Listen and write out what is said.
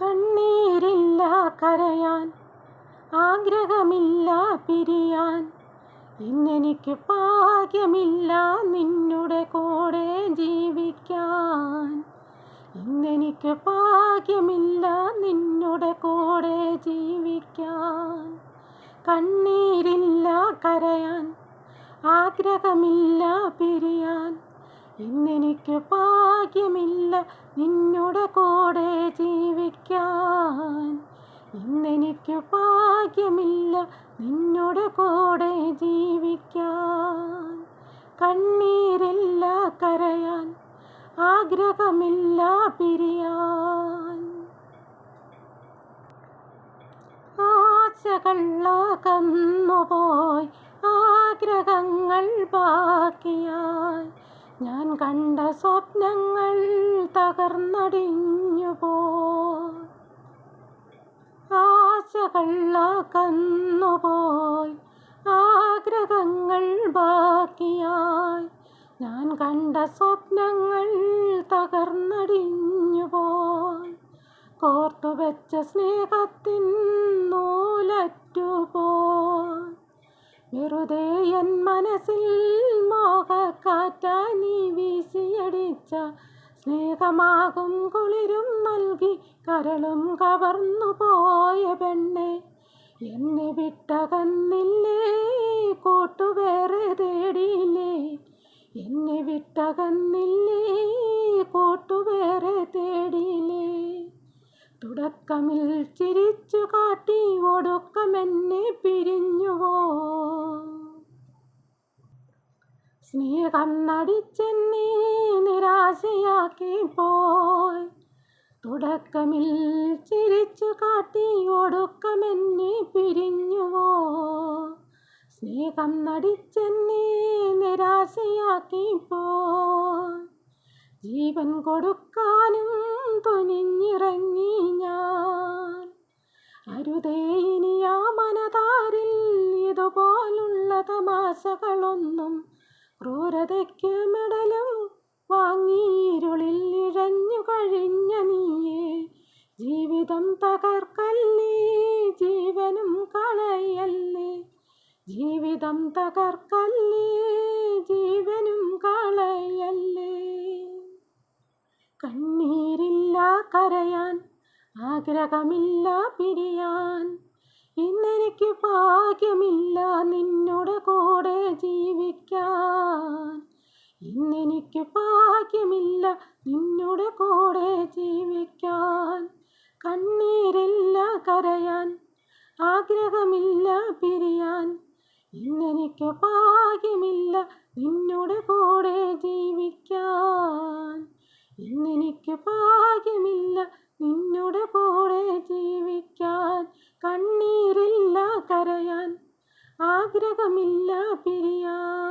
കണ്ണീരില്ല കരയാൻ, ആഗ്രഹമില്ല പിരിയാൻ. ഇന്നെനിക്ക് ഭാഗ്യമില്ല നിന്നുടെ കൂടെ ജീവിക്കാൻ. ഇന്നെനിക്ക് ഭാഗ്യമില്ല നിന്നുടെ കൂടെ ജീവിക്കാൻ. കണ്ണീരില്ല കരയാൻ, ആഗ്രഹമില്ല പിരിയാൻ. ഇന്നെനിക്ക് ഭാഗ്യമില്ല നിന്നുടെ കൂടെ ജീവിക്കാൻ. ഇന്നെനിക്ക് ഭാഗ്യമില്ല നിന്നുടെ കൂടെ ജീവിക്കാൻ. കണ്ണീരില്ല കരയാൻ, ആഗ്രഹമില്ല പിരിയാൻ. ആശകൾ അകന്നുപോയി, ആഗ്രഹങ്ങൾ ബാക്കിയായി. ഞാൻ കണ്ട സ്വപ്നങ്ങൾ തകർന്നടിഞ്ഞുപോയി. ആശകൾ അകന്നുപോയി, ആഗ്രഹങ്ങൾ ബാക്കിയായി. ഞാൻ കണ്ട സ്വപ്നങ്ങൾ തകർന്നടിഞ്ഞുപോയി. കോർത്തുവെച്ച സ്നേഹത്തിൻ നൂലറ്റുപോയി. വെറുതെ എൻ മനസ്സിൽ മോഹക്കാറ്റായി നീ വീശിയടിച്ച സ്നേഹമാകും കുളിരും നൽകി കരളും കവർന്നു പോയ പെണ്ണെ. എന്നെ വിട്ടകന്നില്ലേ, കൂട്ടുവേറെ തേടിയില്ലേ. എന്നെ വിട്ടകന്നില്ലേ, കൂട്ടുവേറെ തേടിയില്ലേ. തുടക്കമിൽ ചിരിച്ചു കാട്ടി ഒടുക്കമെന്നെ പിരിഞ്ഞുവോ. സ്നേഹം നടിച്ചെന്നെ നിരാശയാക്കി പോയി. തുടക്കമിൽ ചിരിച്ചു കാട്ടി ഒടുക്കമെന്നെ പിരിഞ്ഞുവോ. സ്നേഹം നടിച്ചെന്നെ നിരാശയാക്കി പോയി. ജീവൻ കൊടുക്കാനും തുനിഞ്ഞിറങ്ങി ഞാൻ. അരുതേ ഇനി ആ മനതാരിൽ ഇതുപോലുള്ള തമാശകളൊന്നും. ക്രൂരതയ്ക്ക് മെഡലും വാങ്ങി ഇരുളിൽ ഇഴഞ്ഞു കഴിഞ്ഞ നീയേ. ജീവിതം തകർക്കല്ലേ, ജീവനും കളയല്ലേ. ജീവിതം തകർക്കല്ലേ, ജീവനും കളയല്ലേ. കണ്ണീരില്ല കരയാൻ, ആഗ്രഹമില്ല പിരിയാൻ. ഇന്നെനിക്ക് ഭാഗ്യമില്ല നിന്നുടെ കൂടെ ജീവിക്കാൻ. ഇന്നെനിക്ക് ഭാഗ്യമില്ല നിന്നുടെ കൂടെ ജീവിക്കാൻ. കണ്ണീരില്ല കരയാൻ, ആഗ്രഹമില്ല പിരിയാൻ. ഇന്നെനിക്ക് ഭാഗ്യമില്ല നിന്നുടെ കൂടെ ജീവിക്കാൻ. ഇന്നെനിക്ക് ഭാഗ്യമില്ല നിന്നുടെ കൂടെ ജീവിക്കാൻ. കണ്ണീരില്ല കരയാൻ, ആഗ്രഹമില്ല പിരിയാൻ.